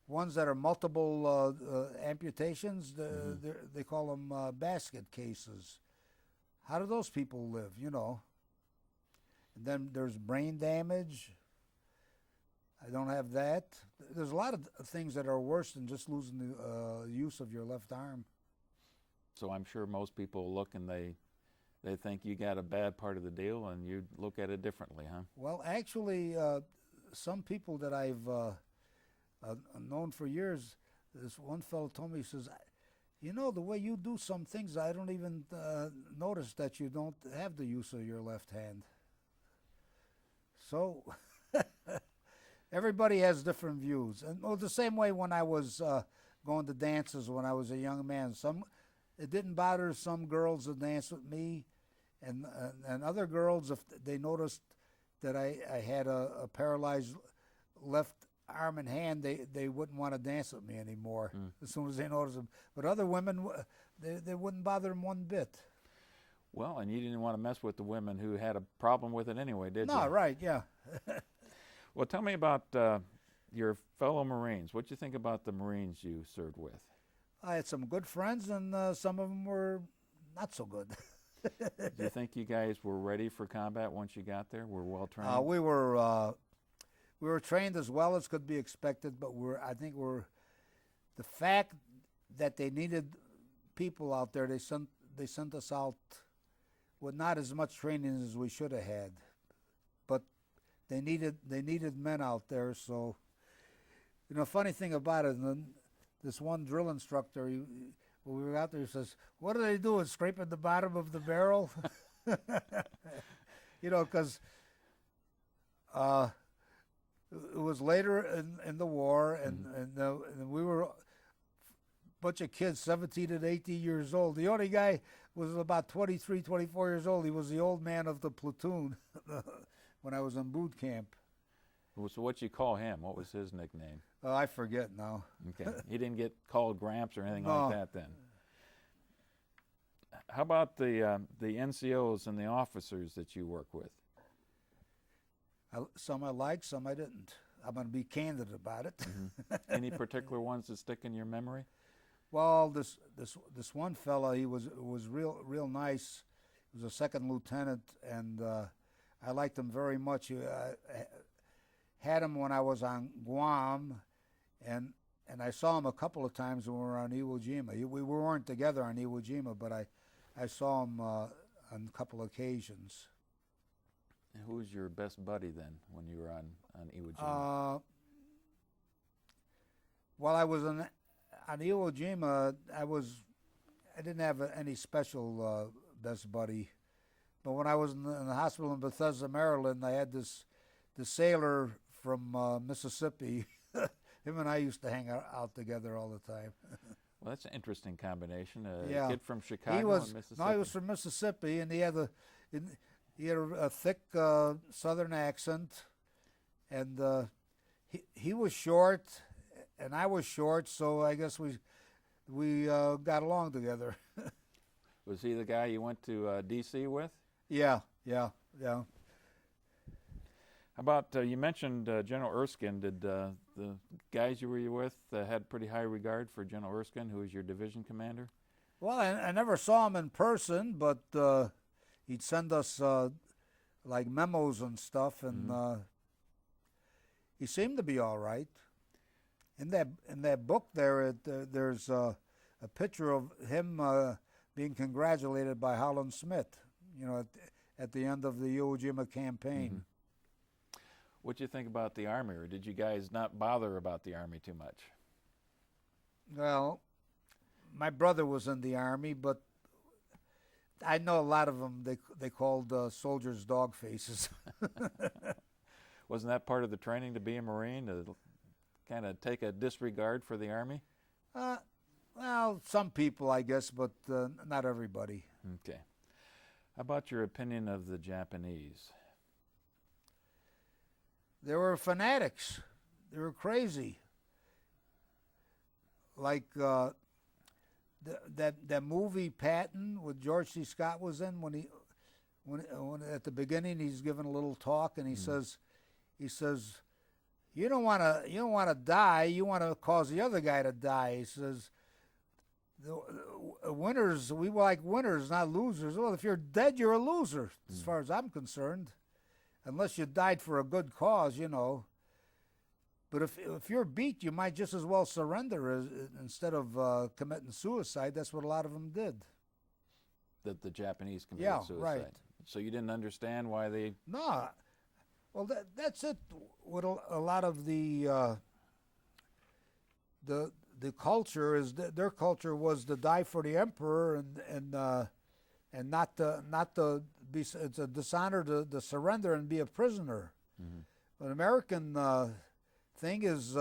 ones that are multiple amputations, they call them basket cases. How do those people live, you know? And then there's brain damage. I don't have that. There's a lot of things that are worse than just losing the use of your left arm. So I'm sure most people look and they think you got a bad part of the deal, and you look at it differently, huh? Well, actually, some people that I've known for years, this one fellow told me, he says, you know, the way you do some things, I don't even notice that you don't have the use of your left hand. So Everybody has different views, and well, the same way when I was going to dances when I was a young man. It didn't bother some girls to dance with me, and other girls, if they noticed that I had a paralyzed left arm and hand, they wouldn't want to dance with me anymore as soon as they noticed them. But other women, they wouldn't bother them one bit. Well, and you didn't want to mess with the women who had a problem with it anyway, did you? No, right, yeah. Well, tell me about your fellow Marines. What do you think about the Marines you served with? I had some good friends, and some of them were not so good. Do you think you guys were ready for combat once you got there? Were well trained? We were trained as well as could be expected, but the fact that they needed people out there, they sent us out with not as much training as we should have had, but they needed men out there. So, funny thing about it, this one drill instructor, when we were out there, he says, "What are they doing? Scraping the bottom of the barrel?" Because it was later in the war, and we were a bunch of kids, 17 and 18 years old. The only guy was about 23, 24 years old. He was the old man of the platoon when I was in boot camp. So what'd you call him? What was his nickname? Oh, I forget now. Okay. He didn't get called Gramps or anything No. like that then? How about the NCOs and the officers that you work with? Some I liked, some I didn't. I'm going to be candid about it. Any particular ones that stick in your memory? Well, this one fella, he was real nice. He was a second lieutenant, and I liked him very much. I had him when I was on Guam, and I saw him a couple of times when we were on Iwo Jima. We weren't together on Iwo Jima, but I saw him on a couple of occasions. And who was your best buddy then when you were on Iwo Jima? While I was on Iwo Jima, I didn't have any special best buddy. But when I was in the hospital in Bethesda, Maryland, I had this sailor from Mississippi. Him and I used to hang out together all the time. Well, that's an interesting combination. Yeah. A kid from Chicago and Mississippi. No, he was from Mississippi, and he had a thick Southern accent, and he was short, and I was short, so I guess we got along together. Was he the guy you went to D.C. with? Yeah. How about, you mentioned General Erskine. Did the guys you were with had pretty high regard for General Erskine, who was your division commander? Well, I never saw him in person, but he'd send us like memos and stuff, and he seemed to be all right. In that book there's a picture of him being congratulated by Holland Smith, at the end of the Iwo Jima campaign. What do you think about the Army, or did you guys not bother about the Army too much? Well, my brother was in the Army, but I know a lot of them they called soldiers dog faces. Wasn't that part of the training to be a Marine, to kind of take a disregard for the Army? Well, some people, I guess, but not everybody. Okay. How about your opinion of the Japanese? They were fanatics. They were crazy. Like that movie Patton with George C. Scott was in, when at the beginning he's giving a little talk, and he says, you don't want to die. You want to cause the other guy to die. He says, winners, we like winners, not losers. Well, if you're dead, you're a loser, as far as I'm concerned, unless you died for a good cause, But if you're beat, you might just as well surrender instead of committing suicide. That's what a lot of them did. That the Japanese committed suicide. Right. So you didn't understand why they... No. Well, that's it. What a lot of the culture is, their culture was to die for the emperor and not to be. It's a dishonor to surrender and be a prisoner. An American thing is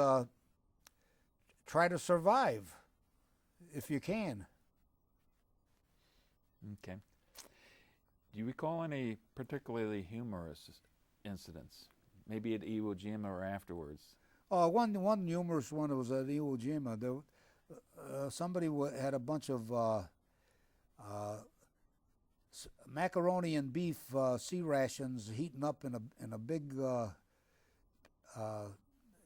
try to survive if you can. Okay. Do you recall any particularly humorous incidents? Maybe at Iwo Jima or afterwards? One humorous one was at Iwo Jima. Somebody had a bunch of macaroni and beef sea rations heating up in a big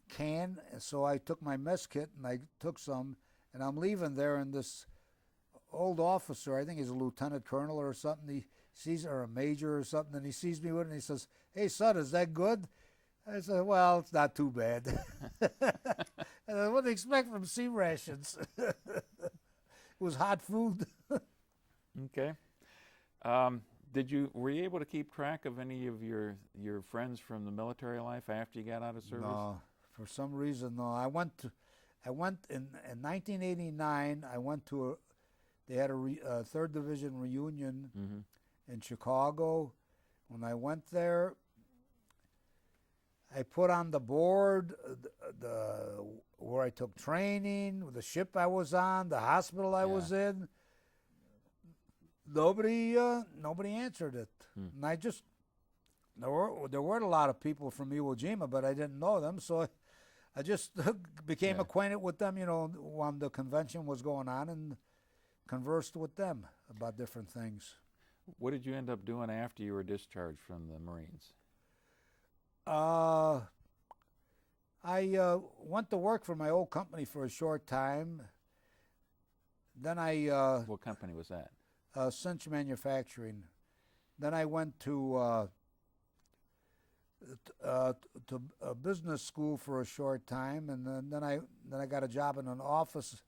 can. And so I took my mess kit and I took some, and I'm leaving there, and this old officer, I think he's a lieutenant colonel or something, he sees, or a major or something, and he sees me with it and he says, "Hey son, is that good?" I said, "Well, it's not too bad." And what do you expect from sea rations? It was hot food. Okay. Were you able to keep track of any of your friends from the military life after you got out of service? No, for some reason, no. I went in 1989. I went to they had a 3rd Division reunion in Chicago. When I went there, I put on the board where I took training, the ship I was on, the hospital I was in. Nobody answered it. And I just there weren't a lot of people from Iwo Jima, but I didn't know them, so I just became acquainted with them. When the convention was going on, and conversed with them about different things. What did you end up doing after you were discharged from the Marines? I went to work for my old company for a short time. Then I What company was that? Cinch Manufacturing. Then I went to a business school for a short time, and then I got a job in an office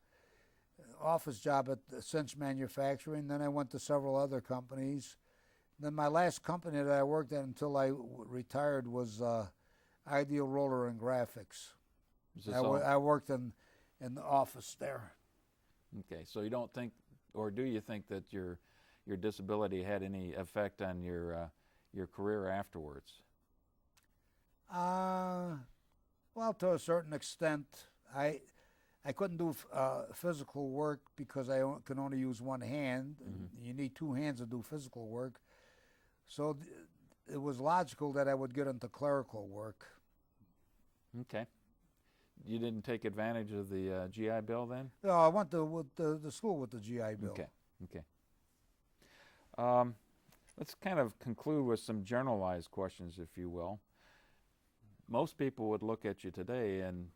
job at Cinch Manufacturing. Then I went to several other companies. Then my last company that I worked at until I retired was Ideal Roller and Graphics. I worked in the office there. Okay, so you don't think, or do you think that your disability had any effect on your career afterwards? Well, to a certain extent. I couldn't do physical work because I could only use one hand. You need 2 hands to do physical work. So it was logical that I would get into clerical work. Okay. You didn't take advantage of the GI Bill then? No, I went to the school with the GI Bill. Okay. Let's kind of conclude with some generalized questions, if you will. Most people would look at you today and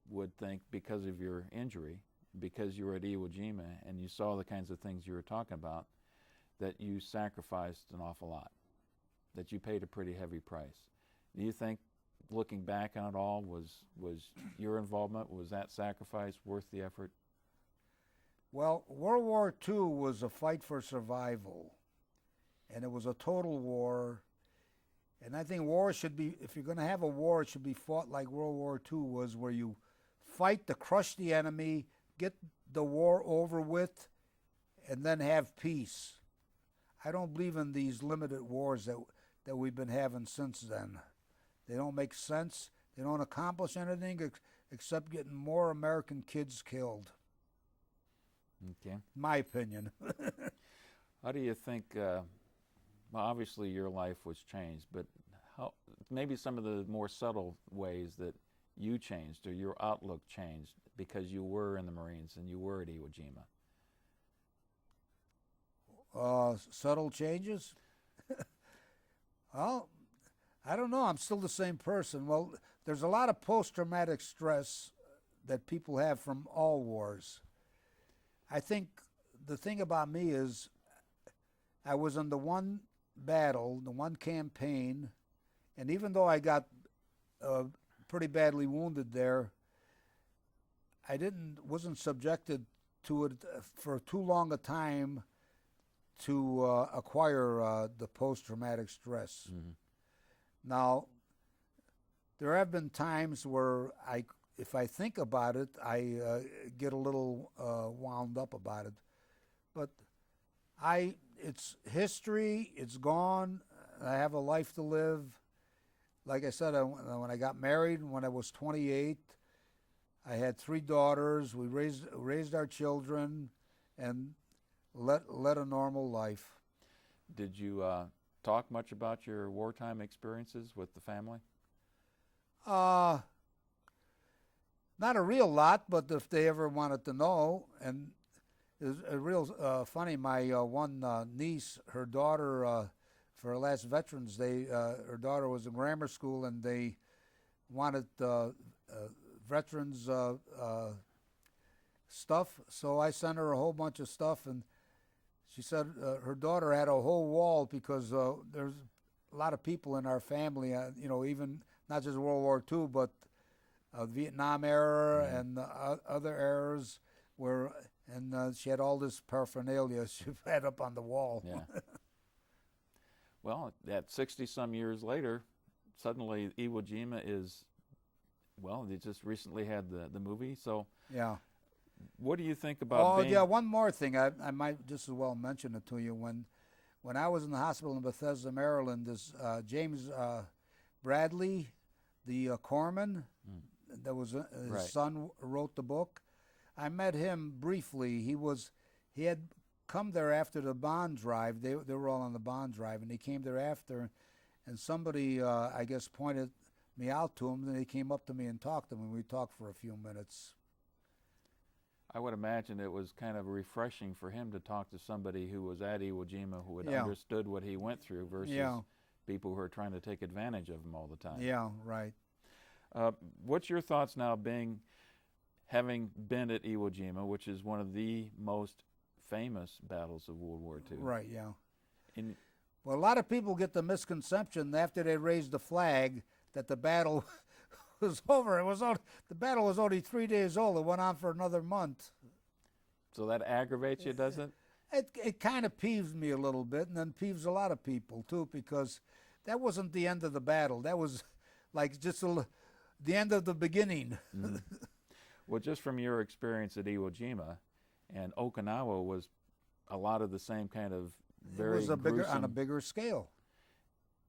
would think, because of your injury, because you were at Iwo Jima and you saw the kinds of things you were talking about, that you sacrificed an awful lot, that you paid a pretty heavy price. Do you think, looking back on it all, was your involvement, was that sacrifice worth the effort? Well, World War II was a fight for survival, and it was a total war. And I think war should be, if you're going to have a war, it should be fought like World War II was, where you fight to crush the enemy, get the war over with, and then have peace. I don't believe in these limited wars that we've been having since then. They don't make sense. They don't accomplish anything except getting more American kids killed. Okay. My opinion. How do you think, well, obviously your life was changed, but how, maybe some of the more subtle ways that you changed or your outlook changed because you were in the Marines and you were at Iwo Jima? Subtle changes? Well, I don't know. I'm still the same person. Well, there's a lot of post-traumatic stress that people have from all wars. I think the thing about me is I was in the one battle, the one campaign, and even though I got pretty badly wounded there, I wasn't subjected to it for too long a time to acquire the post-traumatic stress. Now, there have been times where if I think about it, I get a little wound up about it. But it's history, it's gone, I have a life to live. like I said, when I got married, when I was 28, I had 3 daughters. We raised our children, and led a normal life. Did you talk much about your wartime experiences with the family? Not a real lot, but if they ever wanted to know, and it was real funny. My one niece, her daughter, for her last Veterans Day, her daughter was in grammar school, and they wanted veterans stuff. So I sent her a whole bunch of stuff, and she said her daughter had a whole wall because there's a lot of people in our family, even not just World War II, but Vietnam era and other eras and she had all this paraphernalia she had up on the wall. Yeah. Well, at 60-some years later, suddenly Iwo Jima is, well, they just recently had the movie. So yeah. What do you think about being... yeah, one more thing. I might just as well mention it to you. When I was in the hospital in Bethesda, Maryland, this James Bradley, the corpsman, that was his Right. son wrote the book. I met him briefly. He had come there after the bond drive. They were all on the bond drive, and he came there after, and somebody I guess pointed me out to him. Then he came up to me and talked to him, and we talked for a few minutes. I would imagine it was kind of refreshing for him to talk to somebody who was at Iwo Jima, who had Yeah. understood what he went through versus Yeah. people who are trying to take advantage of him all the time. Yeah, right. What's your thoughts now, having been at Iwo Jima, which is one of the most famous battles of World War II? Right, yeah. In, Well, a lot of people get the misconception after they raised the flag that the battle was over. The battle was only 3 days old. It went on for another month. so that aggravates you, does it? It kind of peeves me a little bit, and then peeves a lot of people too, because that wasn't the end of the battle. That was like just the end of the beginning. Mhm. Well, just from your experience at Iwo Jima, and Okinawa was a lot of the same kind of very It was gruesome, on a bigger scale.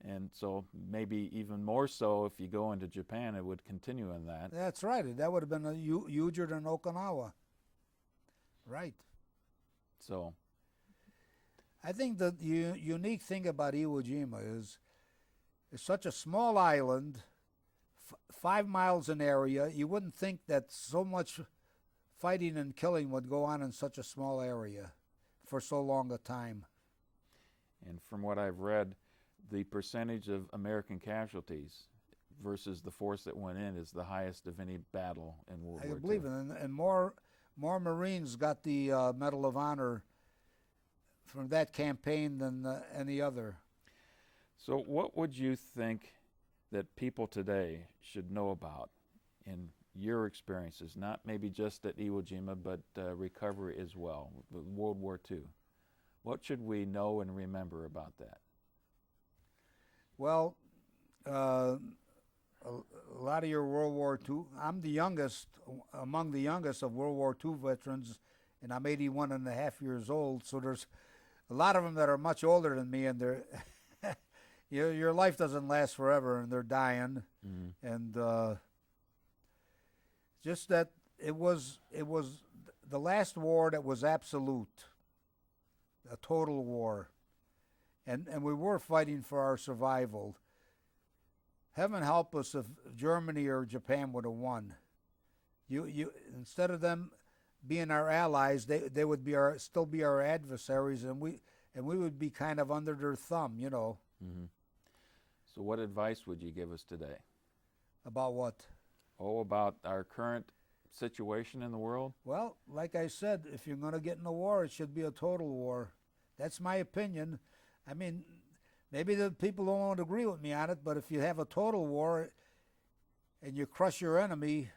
and so maybe even more so if you go into Japan, it would continue in that. That's right. That would have been huger than Okinawa. Right. So I think the unique thing about Iwo Jima is it's such a small island, 5 miles in area. You wouldn't think that so much fighting and killing would go on in such a small area for so long a time. And from what I've read, the percentage of American casualties versus the force that went in is the highest of any battle in World I War believe II. it, and more Marines got the Medal of Honor from that campaign than any other. So what would you think that people today should know about in your experiences, not maybe just at Iwo Jima, but recovery as well, World War II? What should we know and remember about that? Well, a lot of your World War II, I'm the youngest, among the youngest of World War II veterans, and I'm 81 and a half years old, so there's a lot of them that are much older than me, and they're your life doesn't last forever, and they're dying. Mm-hmm. And just that it was the last war that was absolute, a total war, and we were fighting for our survival. Heaven help us if Germany or Japan would have won. You instead of them being our allies, they would still be our adversaries, and we would be kind of under their thumb, Mm-hmm. So what advice would you give us today? About what? Oh, about our current situation in the world? Well, like I said, if you're going to get in a war, it should be a total war. That's my opinion. I mean, maybe the people don't agree with me on it, but if you have a total war and you crush your enemy,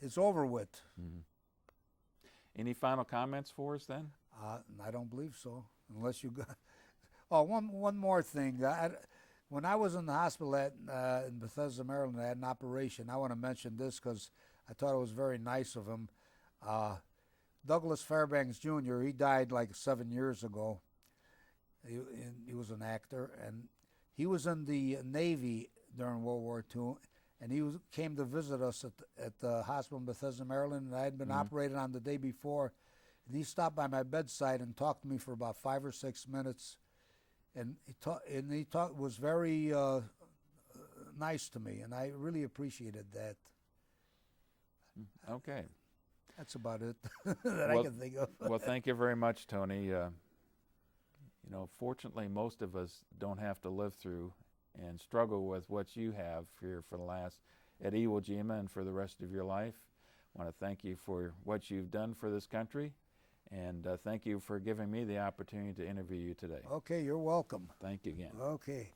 it's over with. Mm-hmm. Any final comments for us then? I don't believe so, unless you got... Oh, one more thing. When I was in the hospital in Bethesda, Maryland, I had an operation. I want to mention this because I thought it was very nice of him. Douglas Fairbanks Jr., he died like 7 years ago. He was an actor, and he was in the Navy during World War II, and he came to visit us at the hospital in Bethesda, Maryland, and I had been operated on the day before, and he stopped by my bedside and talked to me for about 5 or 6 minutes, and he was very nice to me, and I really appreciated that. Okay. That's about it that I can think of. Well, thank you very much, Tony. You know, fortunately, most of us don't have to live through and struggle with what you have here for the last at Iwo Jima and for the rest of your life. I want to thank you for what you've done for this country, and thank you for giving me the opportunity to interview you today. Okay, you're welcome. Thank you again. Okay.